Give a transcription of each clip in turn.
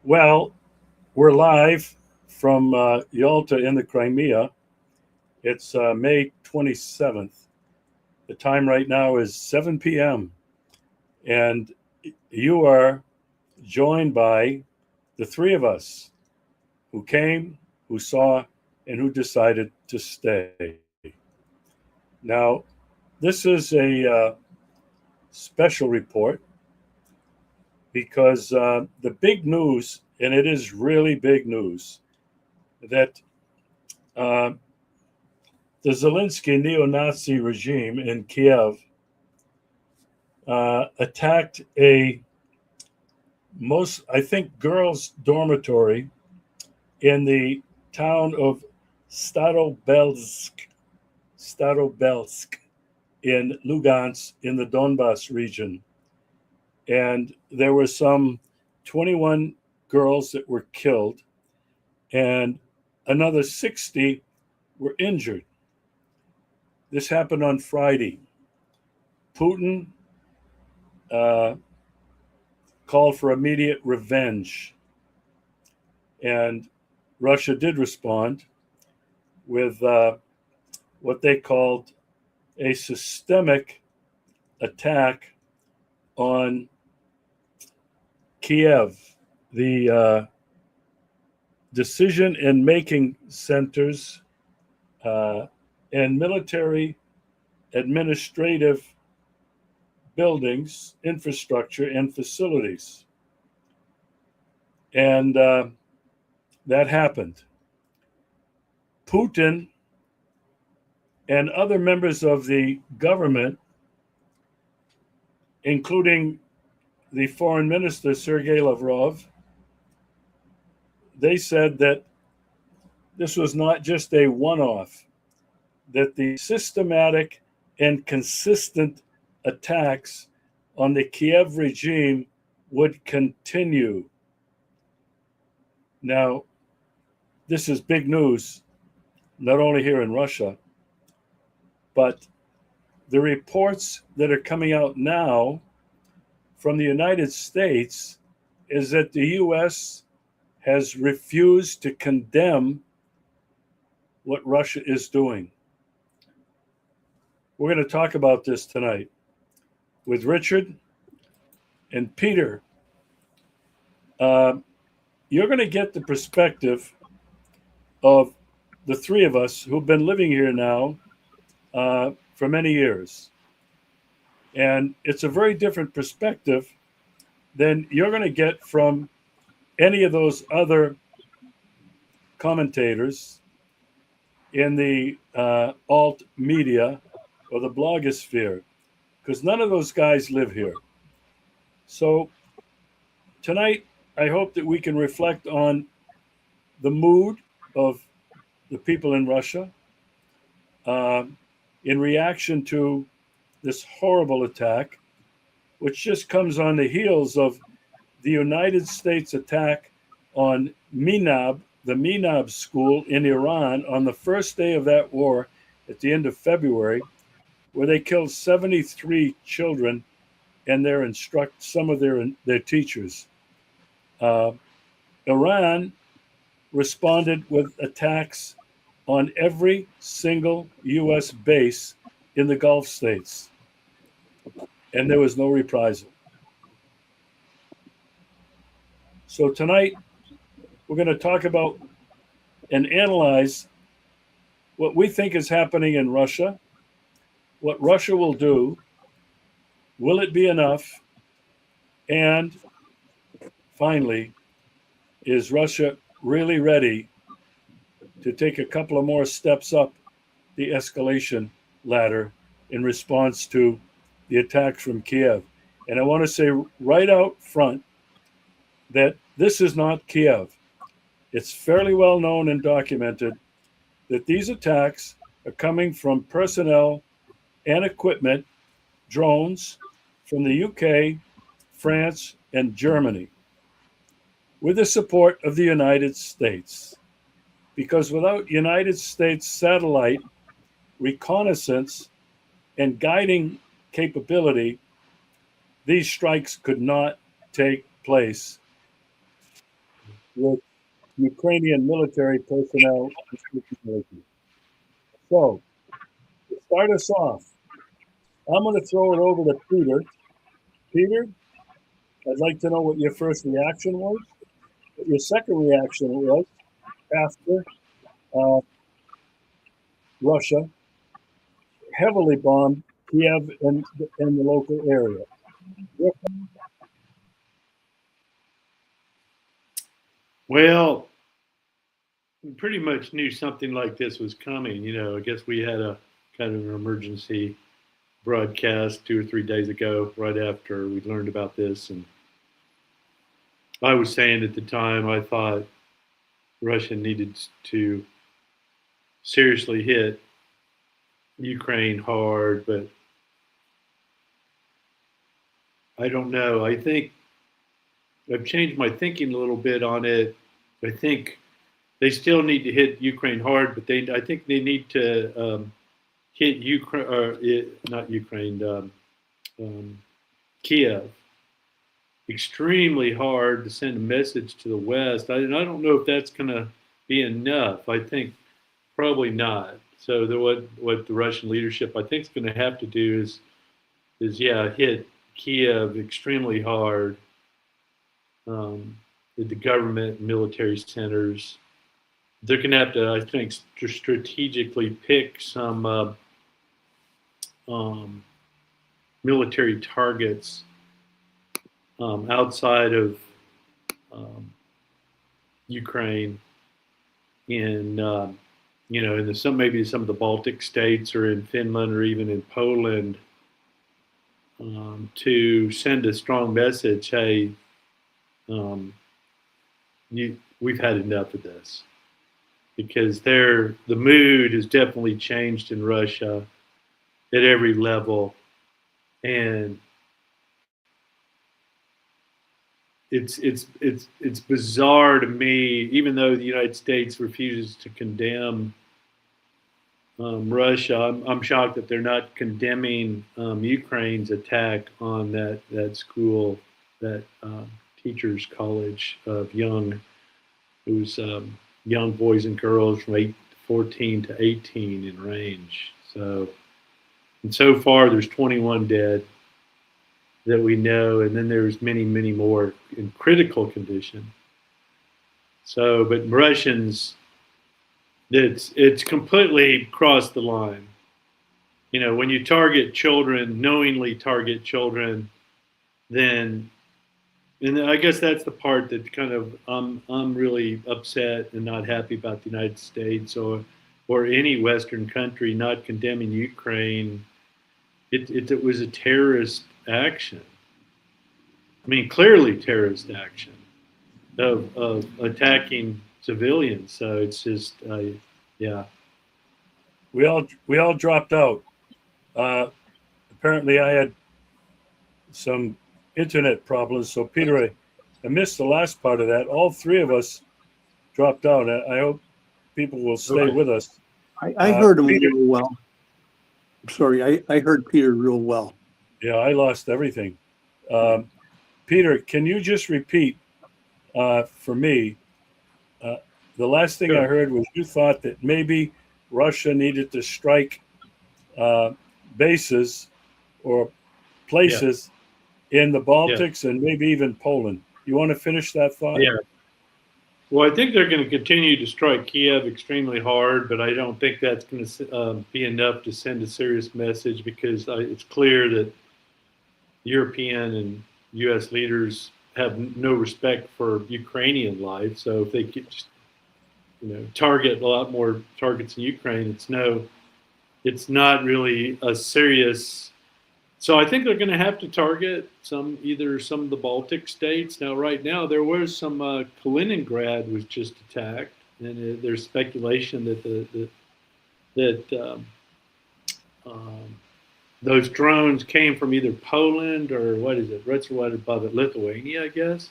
Well, we're live from Yalta in the Crimea. It's May 27th. The time right now is 7 p.m. And you are joined by the three of us who came, who saw, and who decided to stay. Now, this is a special report because the big news, and it is really big news, that uh, the Zelinsky neo-Nazi regime in Kiev attacked a I think, girls' dormitory in the town of Starobelsk, Starobelsk in Lugansk in the Donbas region. And there were some 21 girls that were killed, and another 60 were injured. This happened on Friday. Putin uh, called for immediate revenge, and Russia did respond with what they called a systemic attack on Kiev, the decision and making centers and military administrative buildings, infrastructure, and facilities. And that happened. Putin and other members of the government, including the foreign minister, Sergei Lavrov, they said that this was not just a one-off, that the systematic and consistent attacks on the Kiev regime would continue. Now, this is big news, not only here in Russia, but the reports that are coming out now from the United States is that the U.S. has refused to condemn what Russia is doing. We're going to talk about this tonight with Richard and Peter. You're going to get the perspective of the three of us who've been living here now for many years. And it's a very different perspective than you're going to get from any of those other commentators in the alt media or the blogosphere, because none of those guys live here. So tonight, I hope that we can reflect on the mood of the people in Russia in reaction to this horrible attack, which just comes on the heels of the United States attack on Minab, the Minab school in Iran, on the first day of that war at the end of February, where they killed 73 children and some of their teachers. Iran responded with attacks on every single U.S. base in the Gulf states, and there was no reprisal. So tonight, we're going to talk about and analyze what we think is happening in Russia, what Russia will do, will it be enough, and finally, is Russia really ready to take a couple of more steps up the escalation ladder in response to the attack from Kiev? And I want to say right out front that this is not Kiev. It's fairly well known and documented that these attacks are coming from personnel and equipment, drones from the UK, France, and Germany, with the support of the United States. Because without United States satellite reconnaissance and guiding capability, these strikes could not take place. with Ukrainian military personnel. So, to start us off, I'm going to throw it over to Peter. Peter, I'd like to know what your first reaction was, what your second reaction was after uh, Russia heavily bombed Kiev and the local area. Well, we pretty much knew something like this was coming. I guess we had a kind of an emergency broadcast 2 or 3 days ago, right after we learned about this. And I was saying at the time, I thought Russia needed to seriously hit Ukraine hard, but I don't know. I think I've changed my thinking a little bit on it. I think they still need to hit Ukraine hard, but I think they need to hit Ukraine, or not Ukraine, Kiev, extremely hard to send a message to the West. I don't know if that's going to be enough. I think probably not. So what the Russian leadership I think is going to have to do is hit Kiev extremely hard. The government and military centers. They're going to have to, I think, strategically pick some military targets outside of Ukraine, in maybe some of the Baltic states, or in Finland, or even in Poland, to send a strong message. Hey, we've had enough of this, because the mood has definitely changed in Russia at every level, and it's bizarre to me, even though the United States refuses to condemn Russia. I'm shocked that they're not condemning Ukraine's attack on that school, that teachers' college of young boys and girls from 14 to 18 in range. So far there's 21 dead that we know, and then there's many, many more in critical condition. But Russians, it's completely crossed the line. When you target children, knowingly target children, then, and I guess that's the part that kind of I'm really upset and not happy about the United States or any Western country not condemning Ukraine. It was a terrorist action. I mean, clearly terrorist action of attacking civilians. So it's just, yeah. We all dropped out. Apparently, I had some internet problems. So, Peter, I missed the last part of that. All three of us dropped out. I hope people will stay with us. I heard him real well. I'm sorry, I heard Peter real well. Yeah, I lost everything. Peter, can you just repeat for me? The last thing I heard was you thought that maybe Russia needed to strike bases or places in the Baltics and maybe even Poland. You want to finish that thought? Yeah. Well, I think they're going to continue to strike Kiev extremely hard, but I don't think that's going to be enough to send a serious message, because it's clear that European and U.S. leaders have no respect for Ukrainian life. So if they could just, target a lot more targets in Ukraine, it's not really a serious. So I think they're going to have to target either some of the Baltic states. Now, right now, there was some Kaliningrad was just attacked, and there's speculation that those drones came from either Poland or right above it, Lithuania, I guess.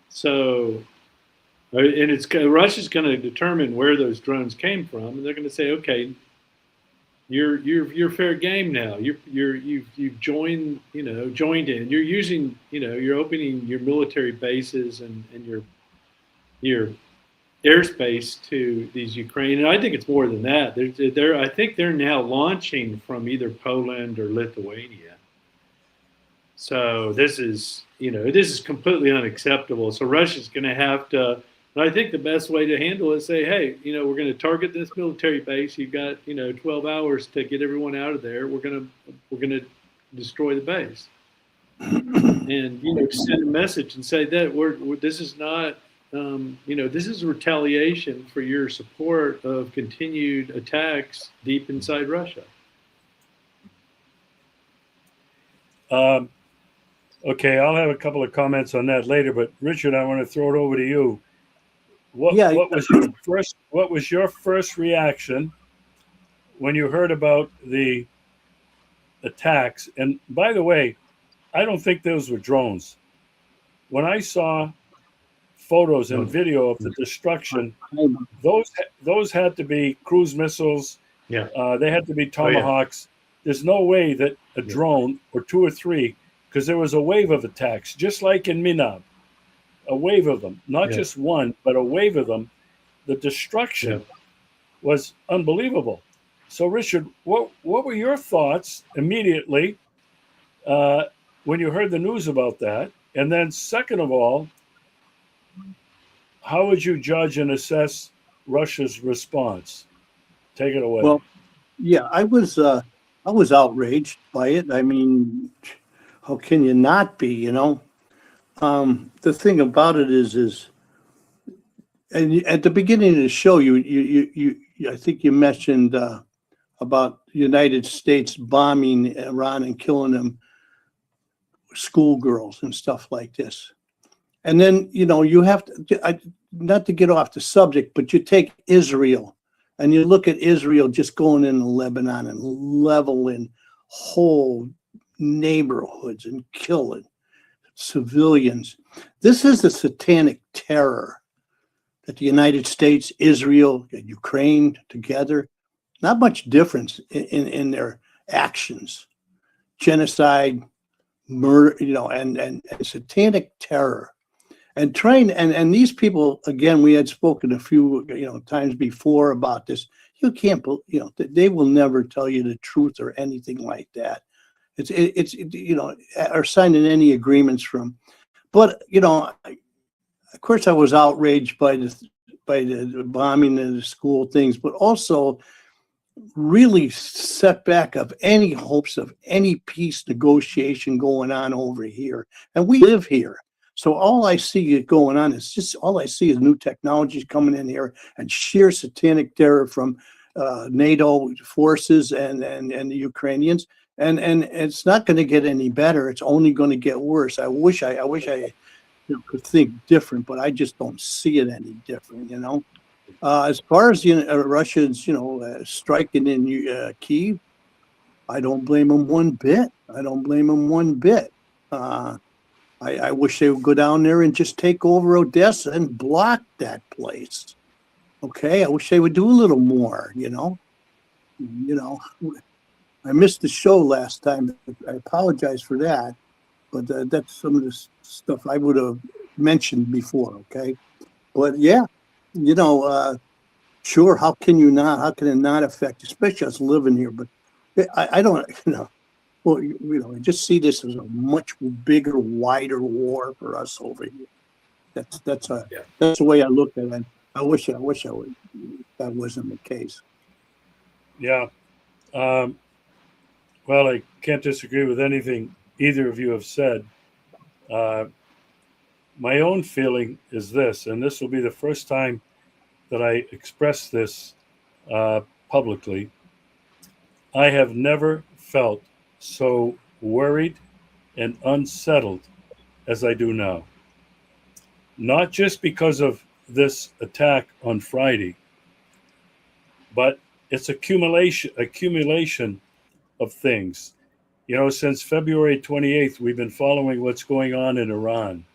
So, and Russia's going to determine where those drones came from, and they're going to say, okay, you're fair game now. You've joined in. You're using, you're opening your military bases and your airspace to these Ukraine, and I think it's more than that. I think they're now launching from either Poland or Lithuania. So this is completely unacceptable. So Russia's going to have to. And I think the best way to handle it is say, hey, we're going to target this military base. You've got 12 hours to get everyone out of there. We're going to destroy the base, and send a message and say that this is not. This is retaliation for your support of continued attacks deep inside Russia. Okay, I'll have a couple of comments on that later, but Richard, I want to throw it over to you. What was your first reaction when you heard about the attacks? And by the way, I don't think those were drones. When I saw photos and video of the destruction, those had to be cruise missiles. Yeah. They had to be Tomahawks. Oh, yeah. There's no way that a drone or two or three, because there was a wave of attacks, just like in Minab, a wave of them, not just one, but a wave of them. The destruction was unbelievable. So, Richard, what were your thoughts immediately when you heard the news about that? And then, second of all, how would you judge and assess Russia's response? Take it away. Well, yeah, I was outraged by it. I mean, how can you not be? The thing about it is, and at the beginning of the show, you I think you mentioned about the United States bombing Iran and killing them schoolgirls and stuff like this. And then, you have to, not to get off the subject, but you take Israel and you look at Israel just going into Lebanon and leveling whole neighborhoods and killing civilians. This is the satanic terror that the United States, Israel, and Ukraine together, not much difference in their actions. Genocide, murder, and satanic terror. And and these people, again, we had spoken a few times before about this. You can't, they will never tell you the truth or anything like that. It's or signing any agreements from. But of course, I was outraged by the bombing of the school things, but also really set back of any hopes of any peace negotiation going on over here. And we live here. So all I see going on is all I see is new technologies coming in here and sheer satanic terror from NATO forces and the Ukrainians. And it's not going to get any better. It's only going to get worse. I wish I could think different, but I just don't see it any different, As far as Russians, striking in Kiev, I don't blame them one bit. I wish they would go down there and just take over Odessa and block that place. Okay, I wish they would do a little more. I missed the show last time. I apologize for that, but that's some of the stuff I would have mentioned before. Okay, but yeah, sure. How can it not affect, especially us living here? But I don't, well, I just see this as a much bigger, wider war for us over here. That's the way I look at it. I wish that wasn't the case. Yeah. Well, I can't disagree with anything either of you have said. My own feeling is this, and this will be the first time that I express this publicly. I have never felt so worried and unsettled as I do now. Not just because of this attack on Friday, but it's accumulation of things. Since February 28th, we've been following what's going on in Iran.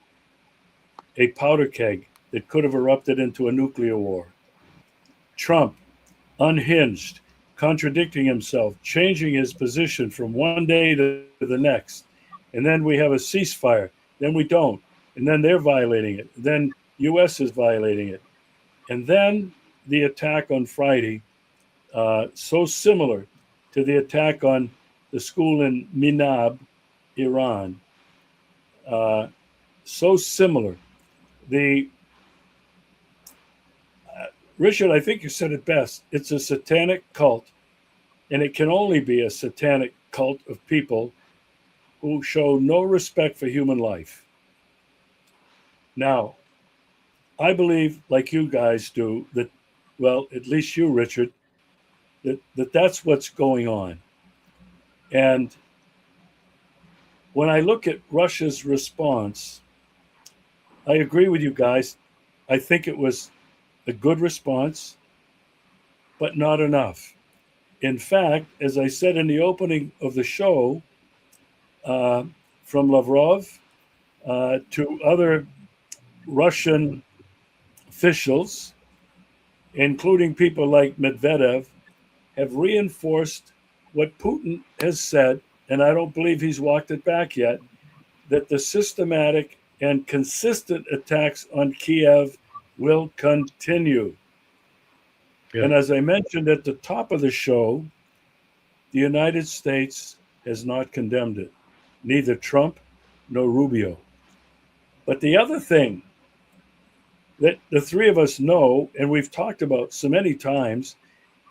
A powder keg that could have erupted into a nuclear war. Trump, unhinged, contradicting himself, changing his position from one day to the next. And then we have a ceasefire. Then we don't. And then they're violating it. Then U.S. is violating it. And then the attack on Friday, so similar to the attack on the school in Minab, Iran. So similar. The Richard, I think you said it best. It's a satanic cult, and it can only be a satanic cult of people who show no respect for human life. Now, I believe, like you guys do, that, well, at least you, Richard, that's what's going on. And when I look at Russia's response, I agree with you guys. I think it was a good response, but not enough. In fact, as I said in the opening of the show, from Lavrov to other Russian officials, including people like Medvedev, have reinforced what Putin has said, and I don't believe he's walked it back yet, that the systematic and consistent attacks on Kiev will continue. Yeah. And as I mentioned at the top of the show, the United States has not condemned it, neither Trump nor Rubio. But the other thing that the three of us know, and we've talked about so many times,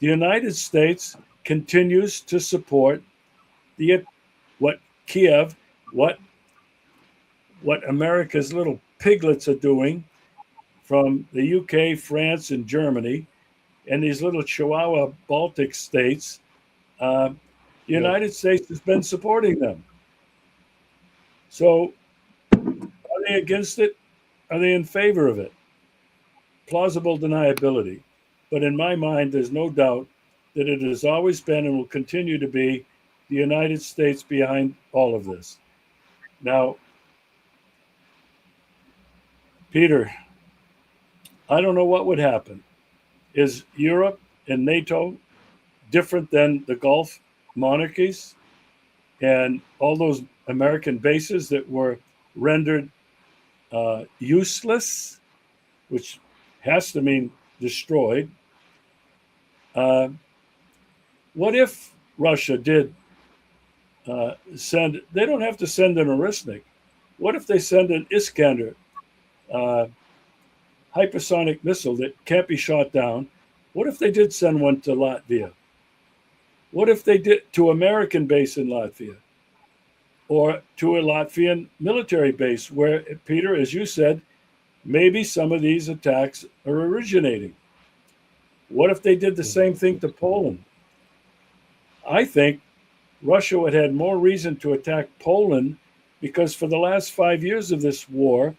the United States continues to support what Kiev, what America's little piglets are doing from the UK, France, and Germany, and these little Chihuahua Baltic states. The United States has been supporting them. So are they against it? Are they in favor of it? Plausible deniability. But in my mind, there's no doubt that it has always been and will continue to be the United States behind all of this. Now, Peter, I don't know what would happen. Is Europe and NATO different than the Gulf monarchies and all those American bases that were rendered useless, which has to mean destroyed? What if Russia did send, they don't have to send an Orisnik. What if they send an Iskander hypersonic missile that can't be shot down? What if they did send one to Latvia? What if they did to American base in Latvia or to a Latvian military base where, Peter, as you said, maybe some of these attacks are originating? What if they did the same thing to Poland? I think Russia would have had more reason to attack Poland because for the last 5 years of this war,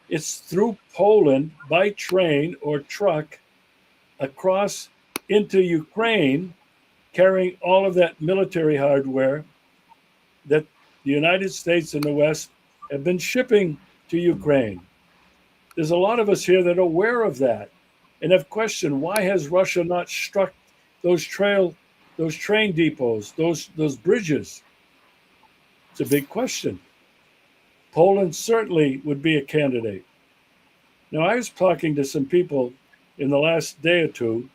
it's through Poland by train or truck across into Ukraine, carrying all of that military hardware that the United States and the West have been shipping to Ukraine. There's a lot of us here that are aware of that and have questioned, why has Russia not struck those train depots, those bridges? It's a big question. Poland certainly would be a candidate. Now, I was talking to some people in the last day or two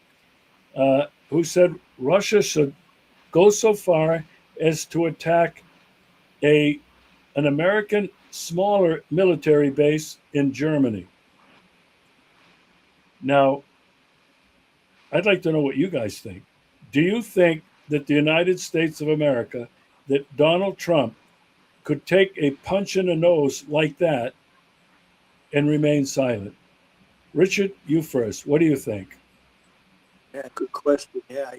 who said Russia should go so far as to attack an American smaller military base in Germany. Now, I'd like to know what you guys think. Do you think that the United States of America, that Donald Trump could take a punch in the nose like that and remain silent? Richard, you first. What do you think? Yeah, good question. Yeah,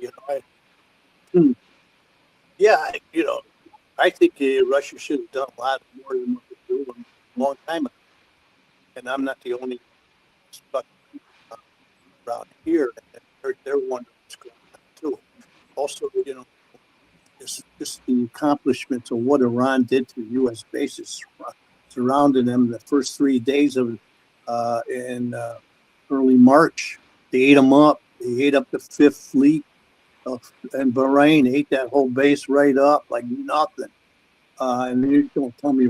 I think Russia should have done a lot more than what they're doing a long time ago. And I'm not the only stuck around here. They're wondering what's going on too. Also, just the accomplishments of what Iran did to U.S. bases, surrounding them the first 3 days of in early March. They ate them up. They ate up the Fifth Fleet and Bahrain, ate that whole base right up like nothing. And you don't tell me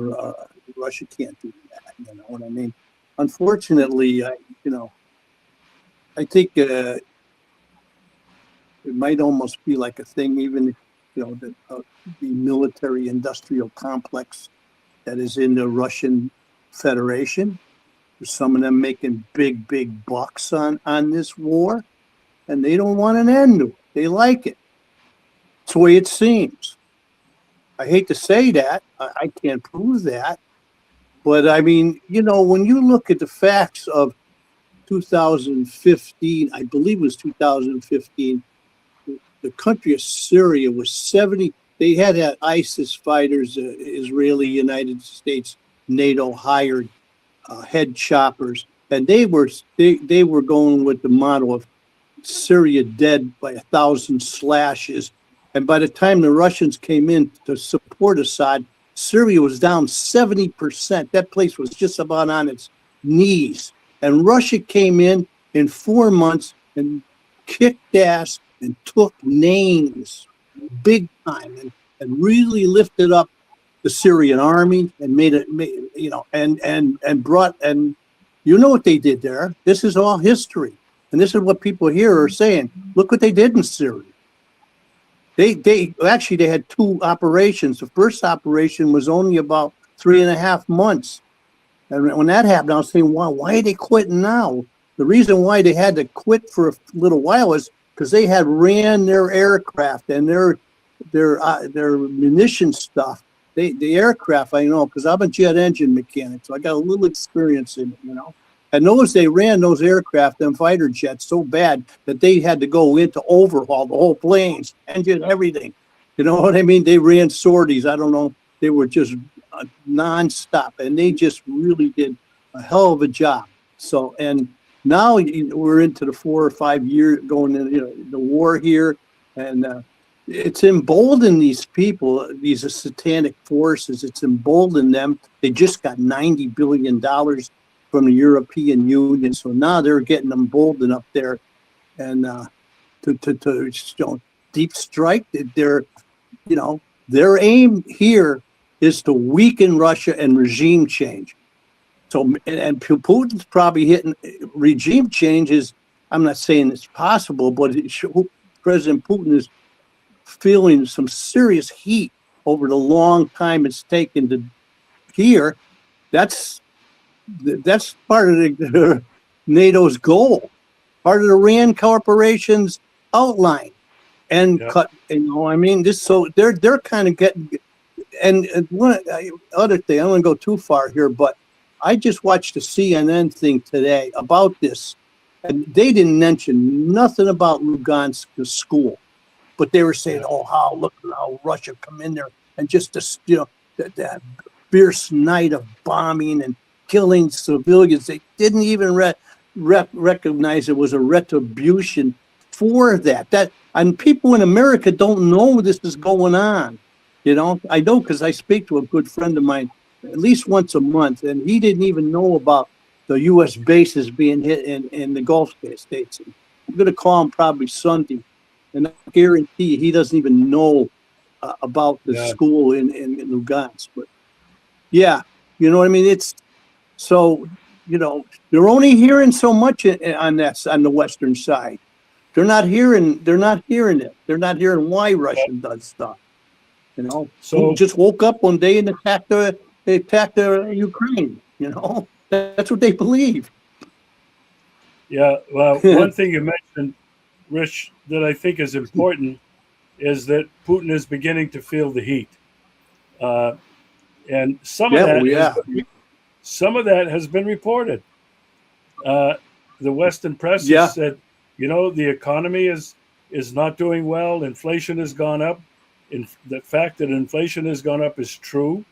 Russia can't do that. You know what I mean? unfortunately, I think it might almost be like a thing, even the military-industrial complex that is in the Russian Federation. There's some of them making big bucks on this war, and they don't want an end to it. They like it. It's the way it seems. I hate to say that. I can't prove that. But I mean, when you look at the facts of 2015, I believe it was 2015, the country of Syria was 70. They had ISIS fighters, Israeli, United States, NATO hired head choppers, and they were going with the model of Syria dead by 1,000 slashes. And by the time the Russians came in to support Assad, Syria was down 70%. That place was just about on its knees. And Russia came in 4 months and kicked ass and took names big time and really lifted up the Syrian army and made it, and brought, and what they did there. This is all history. And this is what people here are saying. Look what they did in Syria. They had 2 operations. The first operation was only about 3.5 months. And when that happened, I was saying, wow, why are they quitting now? The reason why they had to quit for a little while is because they had ran their aircraft and their munition stuff. The aircraft, I know, because I'm a jet engine mechanic, so I got a little experience in it, And they ran those aircraft, them fighter jets, so bad that they had to go in to overhaul the whole planes, engine, everything. You know what I mean? They ran sorties. I don't know. They were just nonstop, and they just really did a hell of a job. So, and now we're into the 4 or 5 years going into the war here, and it's emboldened these people, these satanic forces. It's emboldened them. They just got $90 billion from the European Union, so now they're getting emboldened up there, and to deep strike. Their aim here is to weaken Russia and regime change. So, and Putin's probably hitting regime change. I'm not saying it's possible, but President Putin is feeling some serious heat over the long time it's taken to here. That's part of the NATO's goal, part of the RAND Corporation's outline, and cut. So they're kind of getting. And one other thing, I don't want to go too far here, but I just watched the CNN thing today about this, and they didn't mention nothing about Lugansk, the school, but they were saying, "Oh, look how Russia come in there and just that fierce night of bombing and killing civilians." They didn't even recognize it was a retribution for that. And people in America don't know this is going on. I know because I speak to a good friend of mine at least once a month, and he didn't even know about the U.S. bases being hit in the Gulf states. I'm going to call him probably Sunday, and I guarantee he doesn't even know about the school in Lugansk. But yeah, you know what I mean? It's so, they're only hearing so much on the Western side. They're not hearing it. They're not hearing why Russia does stuff. So just woke up one day and attacked the Ukraine. That's what they believe. Yeah. Well, one thing you mentioned, Rich, that I think is important is that Putin is beginning to feel the heat, and some of that has been reported. The Western press has said, the economy is not doing well. Inflation has gone up. The fact that inflation has gone up is true.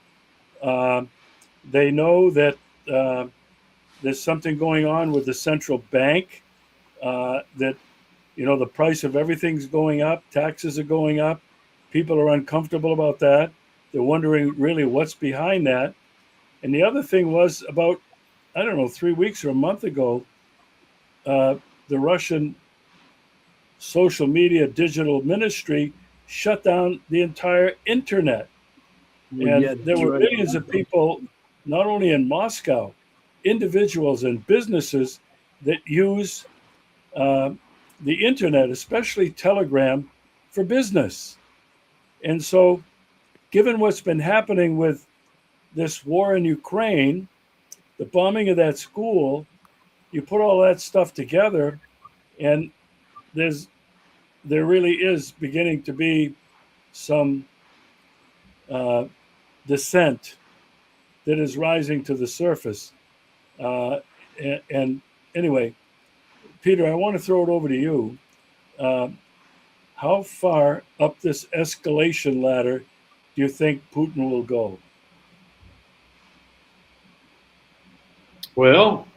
They know that there's something going on with the central bank, that, the price of everything's going up, taxes are going up. People are uncomfortable about that. They're wondering really what's behind that. And the other thing was about, 3 weeks or a month ago, the Russian social media digital ministry shut down the entire internet. And there were millions of people, not only in Moscow, individuals and businesses that use the internet, especially Telegram, for business. And so, given what's been happening with this war in Ukraine, the bombing of that school, you put all that stuff together, and there really is beginning to be some dissent that is rising to the surface. And anyway, Peter, I want to throw it over to you. How far up this escalation ladder do you think Putin will go? Well,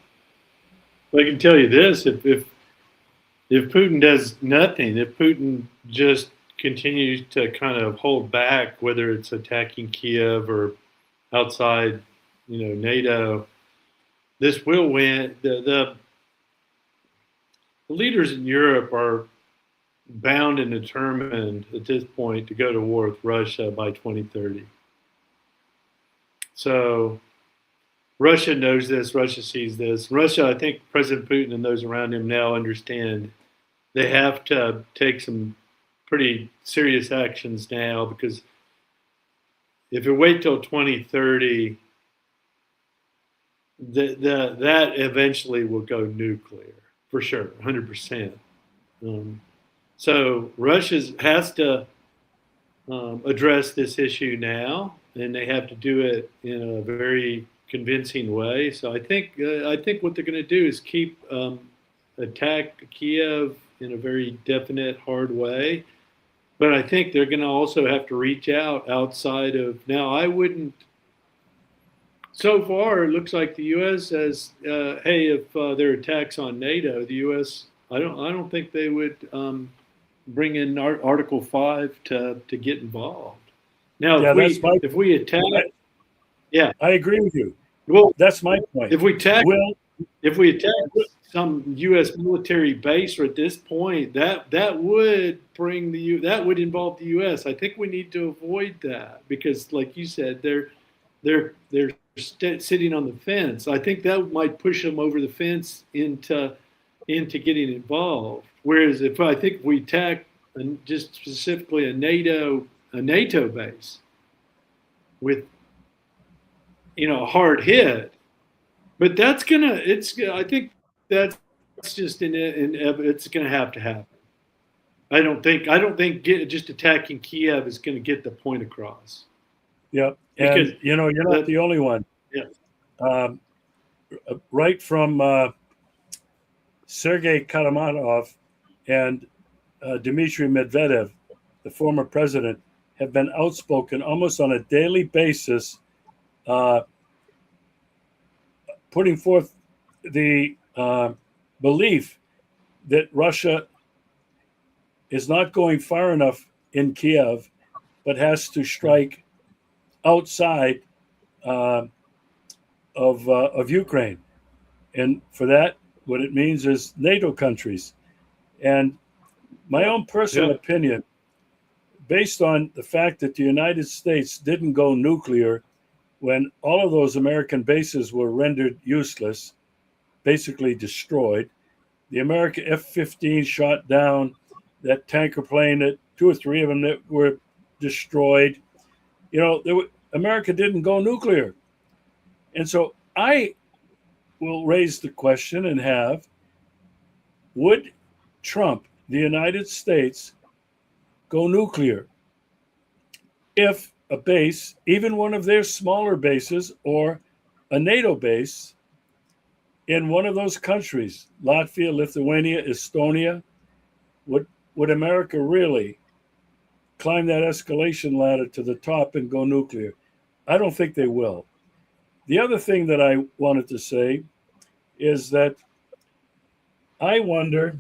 I can tell you this: if Putin does nothing, if Putin just continues to kind of hold back, whether it's attacking Kiev or outside, NATO, this will win. The leaders in Europe are bound and determined at this point to go to war with Russia by 2030. So Russia knows this. Russia sees this. Russia, I think President Putin and those around him now understand they have to take some pretty serious actions now, because if you wait till 2030, that eventually will go nuclear for sure, 100%. So Russia has to address this issue now, and they have to do it in a very convincing way. So I think what they're going to do is keep attack Kiev in a very definite, hard way. But I think they're going to also have to reach outside of now. I wouldn't. So far, it looks like the U.S. says, "Hey, if there are attacks on NATO, the U.S. I don't think they would bring in Article 5 to get involved." Now, if we attack, I agree with you. Well, that's my point. If we attack some U.S. military base, or at this point, that would involve the U.S. I think we need to avoid that, because, like you said, they're sitting on the fence. I think that might push them over the fence into getting involved. Whereas if we attack just specifically a NATO base with a hard hit, but I think that's just it's gonna have to happen. I don't think just attacking Kiev is gonna get the point across. Yeah, and you're not the only one. Yeah. Right from Sergei Karamanov and Dmitry Medvedev, the former president, have been outspoken almost on a daily basis, putting forth the belief that Russia is not going far enough in Kiev, but has to strike outside of Ukraine. And for that, what it means is NATO countries. And my own personal opinion, based on the fact that the United States didn't go nuclear when all of those American bases were rendered useless, basically destroyed. The American F-15 shot down that tanker plane, that 2 or 3 of them that were destroyed. America didn't go nuclear. And so I will raise the question would Trump, the United States, go nuclear if a base, even one of their smaller bases or a NATO base in one of those countries, Latvia, Lithuania, Estonia, would America really climb that escalation ladder to the top and go nuclear? I don't think they will. The other thing that I wanted to say is that I wonder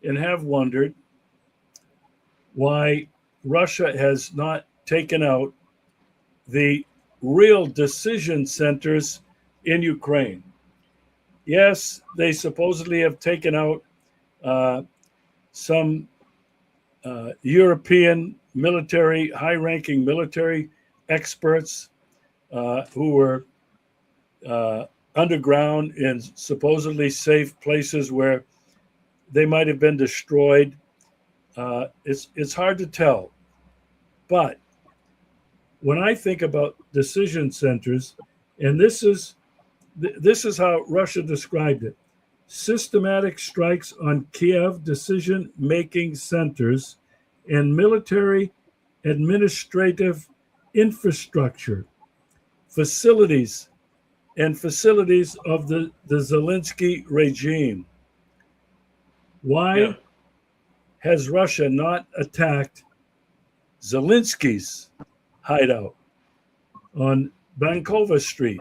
and have wondered why Russia has not taken out the real decision centers in Ukraine. Yes, they supposedly have taken out some European military, high-ranking military experts who were underground in supposedly safe places where they might have been destroyed. It's hard to tell. But when I think about decision centers, and this is how Russia described it: systematic strikes on Kiev decision-making centers and military administrative infrastructure, facilities of the Zelinsky regime. Why Yeah. has Russia not attacked Zelinsky's hideout on Bankova Street?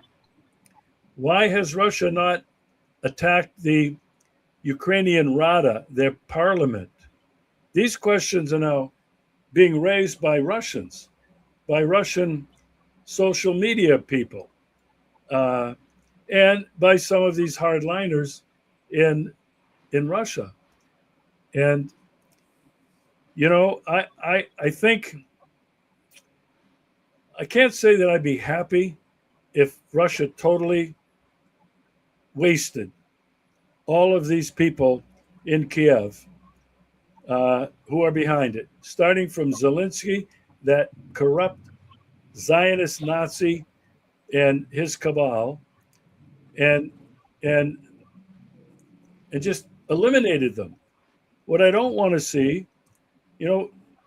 Why has Russia not attacked the Ukrainian Rada, their parliament? These questions are now being raised by Russians, by Russian social media people, and by some of these hardliners in Russia. And I think I can't say that I'd be happy if Russia totally wasted all of these people in Kiev who are behind it, starting from Zelinsky, that corrupt Zionist Nazi, and his cabal, and and just eliminated them. What I don't want to see,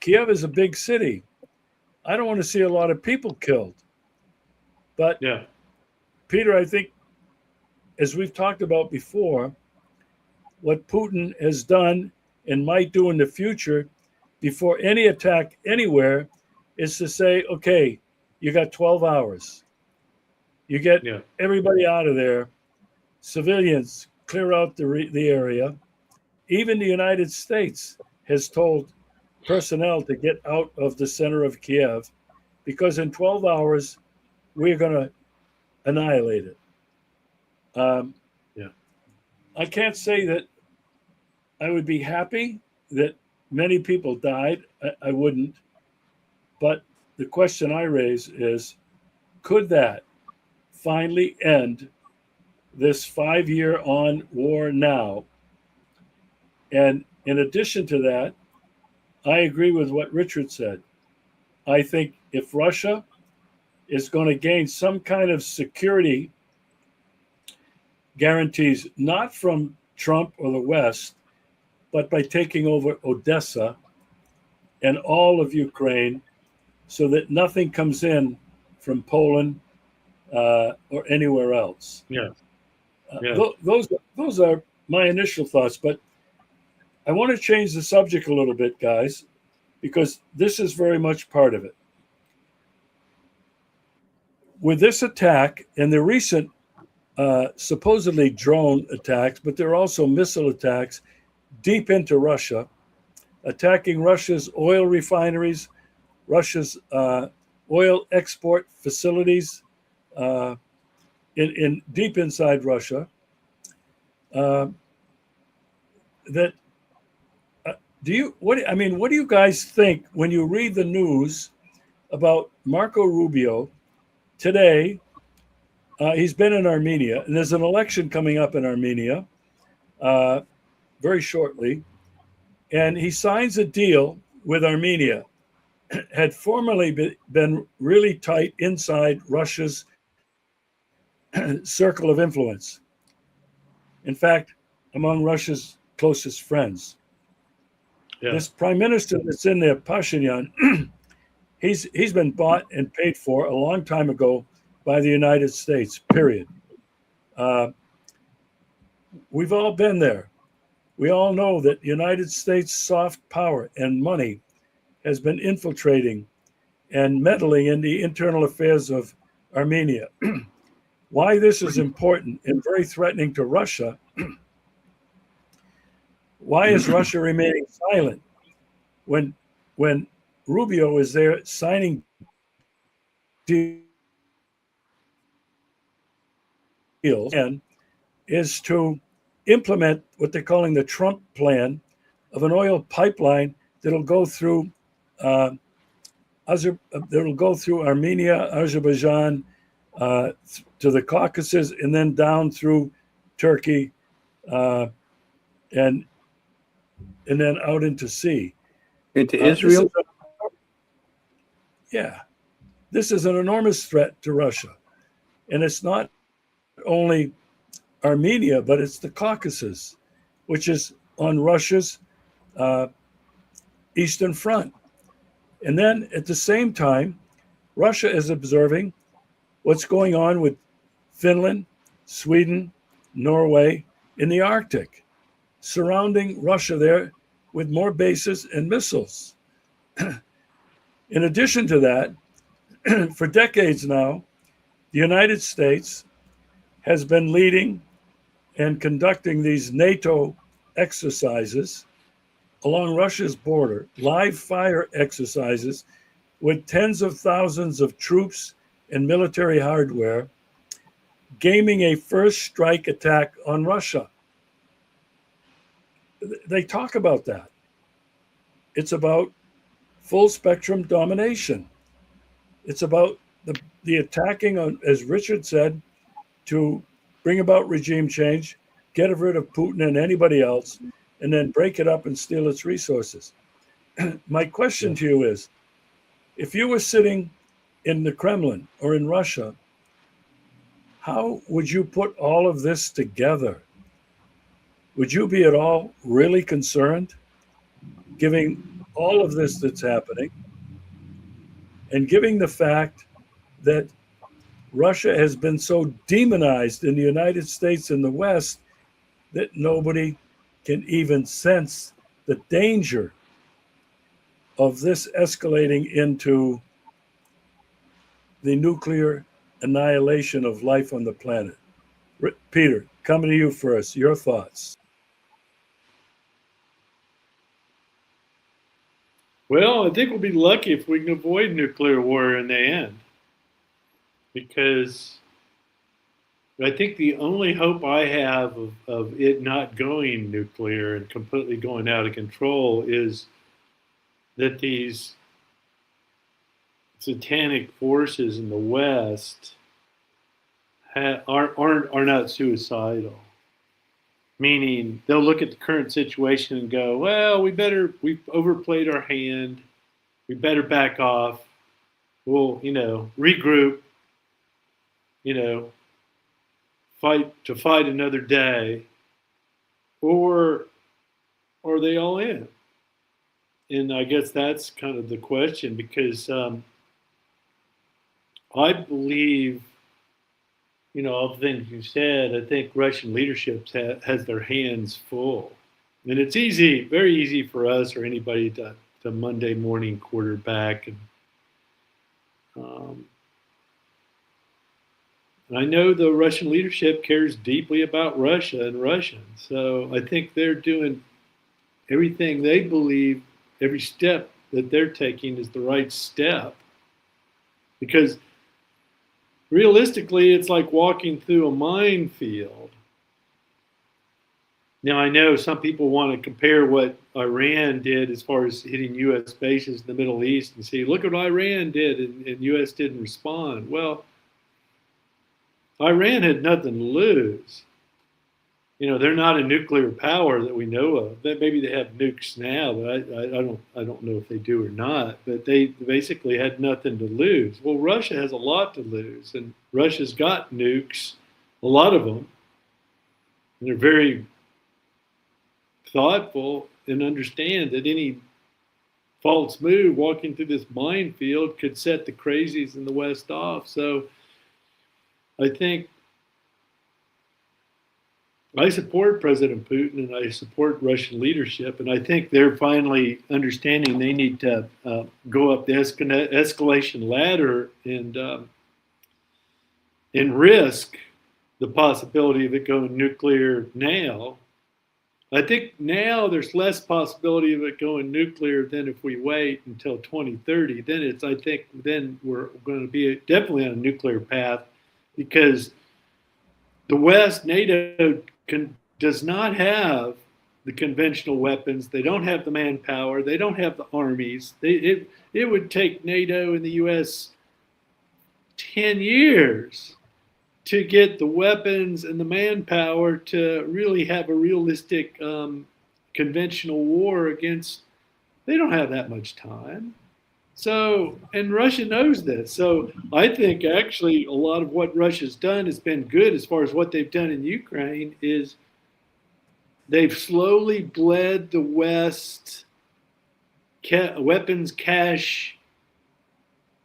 Kiev is a big city. I don't want to see a lot of people killed. But Yeah. Peter, I think, as we've talked about before, what Putin has done and might do in the future before any attack anywhere is to say, okay, you got 12 hours. You get everybody out of there. Civilians, clear out the area. Even the United States has told personnel to get out of the center of Kiev because in 12 hours, we're going to annihilate it. I can't say that I would be happy that many people died. I wouldn't. But the question I raise is, could that finally end this 5-year-on war now? And in addition to that, I agree with what Richard said. I think if Russia is going to gain some kind of security guarantees, not from Trump or the West, but by taking over Odessa and all of Ukraine so that nothing comes in from Poland or anywhere else. Those are my initial thoughts, but I want to change the subject a little bit, guys, because this is very much part of it. With this attack and the recent supposedly drone attacks, but there are also missile attacks deep into Russia, attacking Russia's oil refineries, Russia's oil export facilities in deep inside Russia. What do you guys think when you read the news about Marco Rubio today? He's been in Armenia, and there's an election coming up in Armenia very shortly, and he signs a deal with Armenia. Had formerly been really tight inside Russia's circle of influence. In fact, among Russia's closest friends. This prime minister that's in there, Pashinyan, he's been bought and paid for a long time ago by the United States, period. We've all been there. We all know that the United States soft power and money has been infiltrating and meddling in the internal affairs of Armenia. Why this is important and very threatening to Russia. Why is Russia remaining silent when Rubio is there signing deals and is to implement what they're calling the Trump plan of an oil pipeline that'll go through Armenia, Azerbaijan, to the Caucasus, and then down through Turkey, and then out into sea. Into Israel? This is an enormous threat to Russia. And it's not only Armenia, but it's the Caucasus, which is on Russia's Eastern Front. And then at the same time, Russia is observing what's going on with Finland, Sweden, Norway in the Arctic, surrounding Russia there with more bases and missiles. In addition to that, for decades now, the United States has been leading and conducting these NATO exercises along Russia's border, live fire exercises with tens of thousands of troops and military hardware, gaming a first strike attack on Russia. They talk about that. It's about full spectrum domination. It's about the attacking on, as Richard said, to bring about regime change, get rid of Putin and anybody else, and then break it up and steal its resources. My question to you is, if you were sitting in the Kremlin or in Russia, how would you put all of this together? Would you be at all really concerned, giving all of this that's happening, and giving the fact that Russia has been so demonized in the United States and the West that nobody can even sense the danger of this escalating into the nuclear annihilation of life on the planet? Peter, coming to you first, your thoughts. Well, I think we'll be lucky if we can avoid nuclear war in the end, because I think the only hope I have of it not going nuclear and completely going out of control is that these satanic forces in the West are not suicidal. Meaning they'll look at the current situation and go, well, we've overplayed our hand. We better back off. We'll, regroup, fight another day. Or are they all in? And I guess that's kind of the question, because I believe, all the things you said, I think Russian leadership has their hands full. And it's easy, very easy for us or anybody to Monday morning quarterback. And I know the Russian leadership cares deeply about Russia and Russians. So I think they're doing everything they believe, every step that they're taking is the right step. Because realistically, it's like walking through a minefield. Now, I know some people want to compare what Iran did as far as hitting U.S. bases in the Middle East and say, look what Iran did, and U.S. didn't respond. Well, Iran had nothing to lose. They're not a nuclear power that we know of. Maybe they have nukes now, but I don't know if they do or not. But they basically had nothing to lose. Well, Russia has a lot to lose, and Russia's got nukes, a lot of them. And they're very thoughtful and understand that any false move walking through this minefield could set the crazies in the West off. So I think I support President Putin and I support Russian leadership, and I think they're finally understanding they need to go up the escalation ladder and risk the possibility of it going nuclear now. I think now there's less possibility of it going nuclear than if we wait until 2030. Then we're going to be definitely on a nuclear path, because the West, NATO, does not have the conventional weapons. They don't have the manpower. They don't have the armies. It would take NATO and the U.S. 10 years to get the weapons and the manpower to really have a realistic conventional war against. They don't have that much time. So, and Russia knows this. So I think actually a lot of what Russia's done has been good as far as what they've done in Ukraine is they've slowly bled the West weapons cache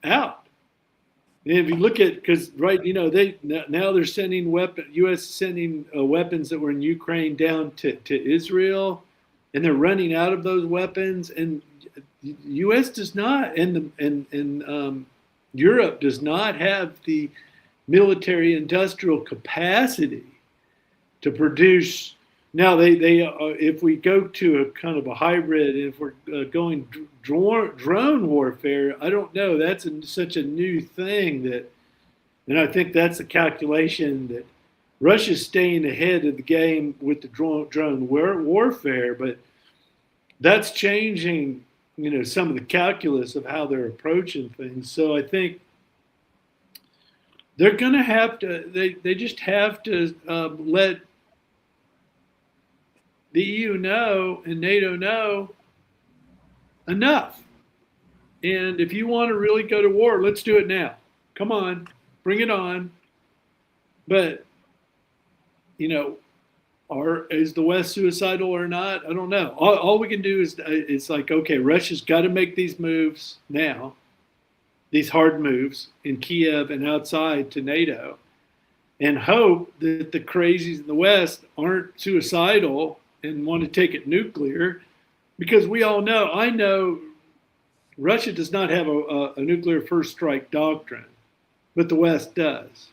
out. And if you look at, because they now they're sending U.S. sending weapons that were in Ukraine down to Israel, and they're running out of those weapons. And U.S. does not, and Europe does not have the military industrial capacity to produce. Now they if we go to a kind of a hybrid, if we're going drone warfare, I don't know. That's such a new thing that, and I think that's a calculation that Russia's staying ahead of the game with the drone warfare, but that's changing, some of the calculus of how they're approaching things. So I think they're going to have to. They just have to let the EU know and NATO know enough. And if you want to really go to war, let's do it now. Come on, bring it on. But, is the West suicidal or not? I don't know. All we can do is it's like, okay, Russia's got to make these moves now, these hard moves in Kiev and outside to NATO, and hope that the crazies in the West aren't suicidal and want to take it nuclear, because we all know, I know Russia does not have a nuclear first strike doctrine, but the West does.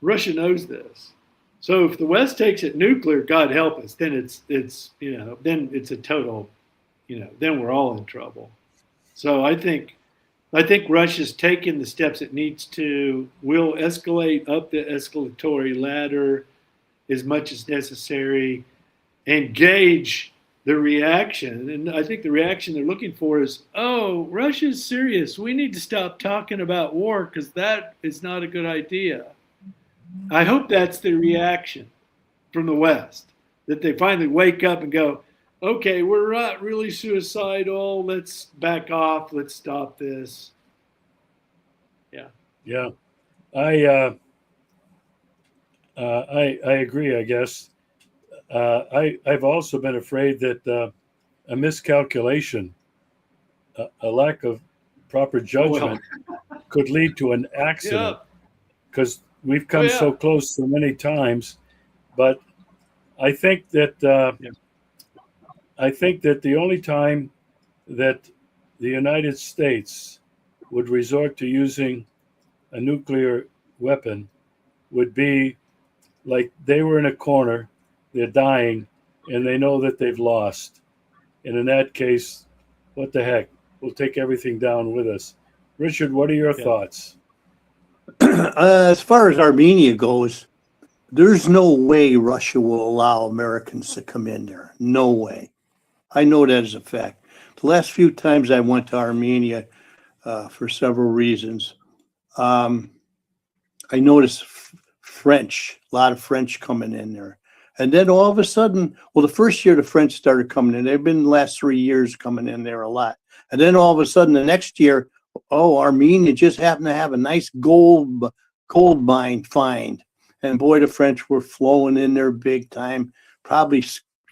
Russia knows this. So if the West takes it nuclear, God help us, then it's then it's a total, then we're all in trouble. So I think Russia's taken the steps it needs to, will escalate up the escalatory ladder as much as necessary, and gauge the reaction. And I think the reaction they're looking for is, oh, Russia's serious. We need to stop talking about war because that is not a good idea. I hope that's the reaction from the West, that they finally wake up and go, okay, we're not really suicidal. Let's back off. Let's stop this. Yeah. Yeah. I agree, I guess. I've also been afraid that a miscalculation, a lack of proper judgment could lead to an accident, because we've come so close so many times. But I think that the only time that the United States would resort to using a nuclear weapon would be like they were in a corner, they're dying, and they know that they've lost. And in that case, what the heck? We'll take everything down with us. Richard, what are your thoughts? As far as Armenia goes, there's no way Russia will allow Americans to come in there. No way. I know that as a fact. The last few times I went to Armenia for several reasons, I noticed French, a lot of French coming in there. And then all of a sudden, well, the first year the French started coming in. They've been the last 3 years coming in there a lot. And then all of a sudden the next year, Armenia just happened to have a nice gold mine find. And boy, the French were flowing in there big time. Probably,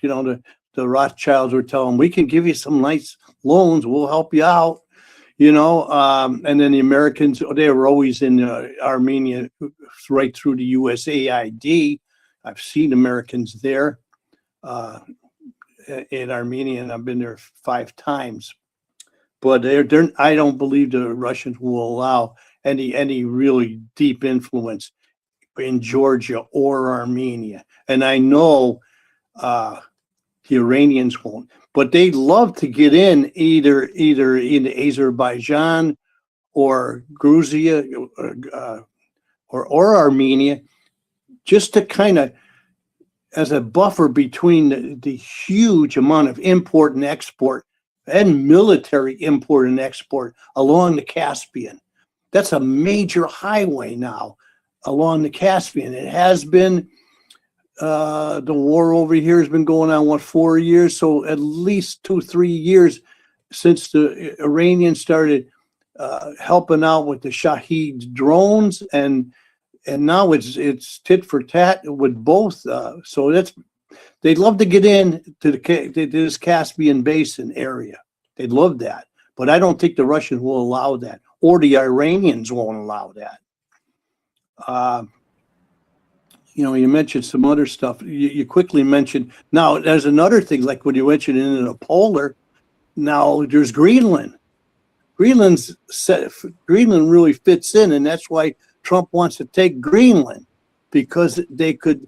the Rothschilds were telling them, we can give you some nice loans. We'll help you out. And then the Americans, they were always in Armenia right through the USAID. I've seen Americans there in Armenia, and I've been there 5 times. But I don't believe the Russians will allow any really deep influence in Georgia or Armenia. And I know the Iranians won't. But they'd love to get in either in Azerbaijan or Georgia or Armenia, just to kind of as a buffer between the huge amount of import and export and military import and export along the Caspian. That's a major highway now along the Caspian. It has been. The war over here has been going on, 4 years? So at least 2-3 years since the Iranians started helping out with the Shahed drones, and now it's tit for tat with both. So they'd love to get in to this Caspian Basin area. They'd love that, but I don't think the Russians will allow that, or the Iranians won't allow that. You mentioned some other stuff. You quickly mentioned, now there's another thing, like when you mentioned in the polar, now there's Greenland. Greenland really fits in, and that's why Trump wants to take Greenland, because they could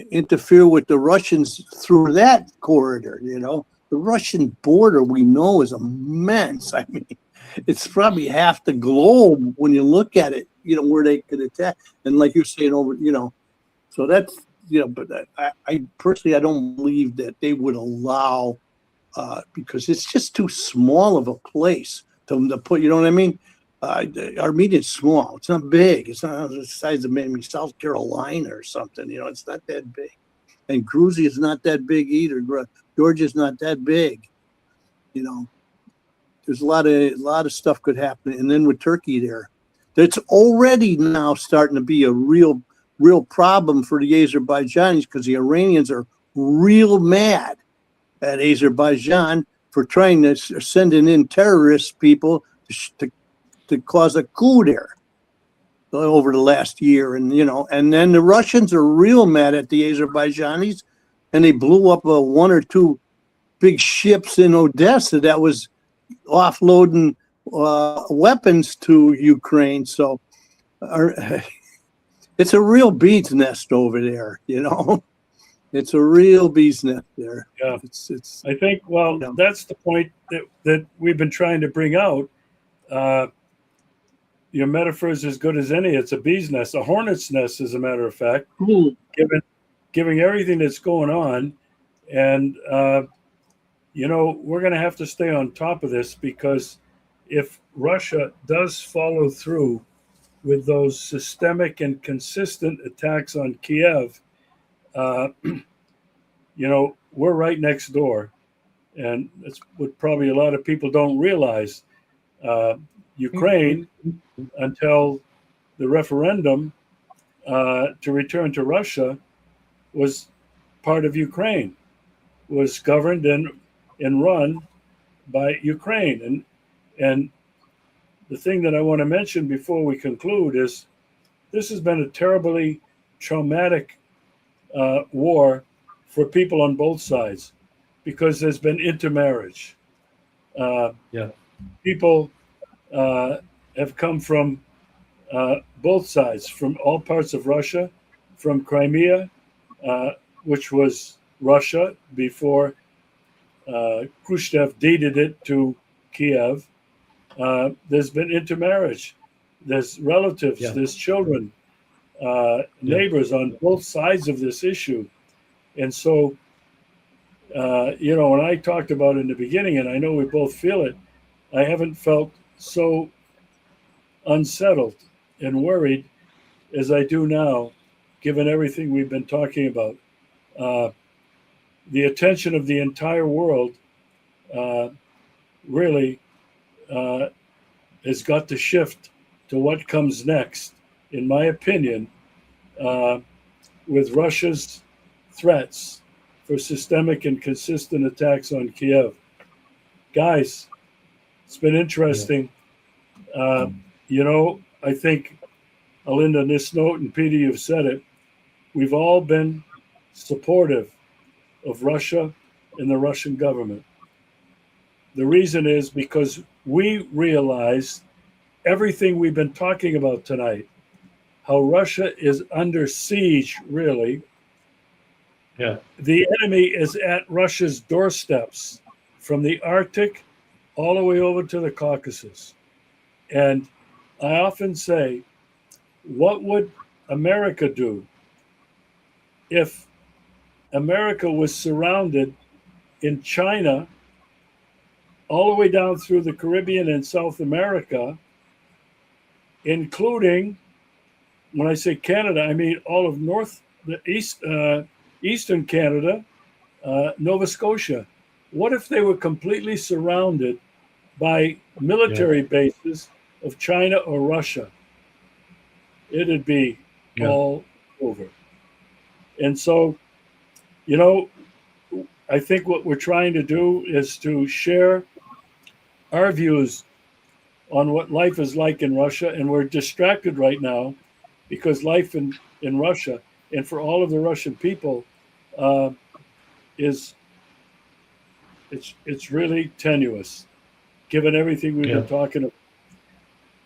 interfere with the Russians through that corridor. The Russian border, we know, is immense. I mean, it's probably half the globe when you look at it, where they could attack. And like you're saying, so that's, but I personally, I don't believe that they would allow, because it's just too small of a place to put, you know what I mean? Armenia's small. It's not big. It's not the size of maybe South Carolina or something. It's not that big. And Gruzi is not that big either. Georgia's not that big. There's a lot of stuff could happen. And then with Turkey there, that's already now starting to be a real problem for the Azerbaijanis, because the Iranians are real mad at Azerbaijan for trying to sending in terrorist people to cause a coup there over the last year. And then the Russians are real mad at the Azerbaijanis, and they blew up 1 or 2 big ships in Odessa that was offloading weapons to Ukraine. So it's a real bee's nest over there, It's a real bee's nest there. Yeah. It's I think, that's the point that we've been trying to bring out. Your metaphor is as good as any. It's a bee's nest, a hornet's nest, as a matter of fact, given everything that's going on. And, we're going to have to stay on top of this, because if Russia does follow through with those systemic and consistent attacks on Kiev, we're right next door. And that's what probably a lot of people don't realize. Ukraine, until the referendum to return to Russia, was part of Ukraine, was governed and run by Ukraine. And the thing that I want to mention before we conclude is this has been a terribly traumatic war for people on both sides, because there's been intermarriage. People have come from both sides, from all parts of Russia, from Crimea, which was Russia before Khrushchev deeded it to Kiev. There's been intermarriage. There's relatives, there's children, neighbors on both sides of this issue. And so, when I talked about in the beginning, and I know we both feel it, I haven't felt so unsettled and worried as I do now, given everything we've been talking about. The attention of the entire world really has got to shift to what comes next, in my opinion, with Russia's threats for systemic and consistent attacks on Kiev. Guys, it's been interesting. I think, I'll end on this note, and Peter, you've said it. We've all been supportive of Russia and the Russian government. The reason is because we realize everything we've been talking about tonight, how Russia is under siege, really. Yeah. The enemy is at Russia's doorsteps, from the Arctic all the way over to the Caucasus. And I often say, what would America do if America was surrounded in China, all the way down through the Caribbean and South America, including, when I say Canada, I mean all of eastern Canada, Nova Scotia. What if they were completely surrounded by military bases of China or Russia? It'd be all over. And so, I think what we're trying to do is to share our views on what life is like in Russia. And we're distracted right now because life in Russia, and for all of the Russian people, it's really tenuous, given everything we've been talking about.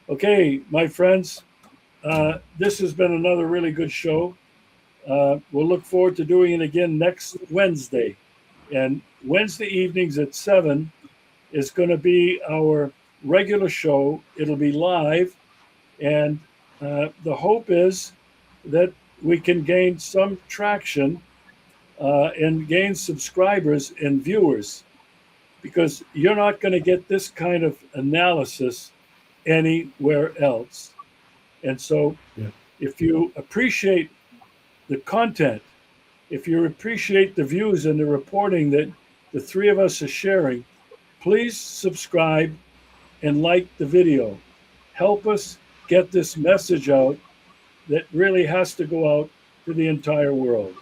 Okay, my friends, this has been another really good show. We'll look forward to doing it again next Wednesday. And Wednesday evenings at 7 is going to be our regular show. It'll be live. And the hope is that we can gain some traction and gain subscribers and viewers, because you're not going to get this kind of analysis anywhere else. And so if you appreciate the content, if you appreciate the views and the reporting that the three of us are sharing, please subscribe and like the video. Help us get this message out that really has to go out to the entire world.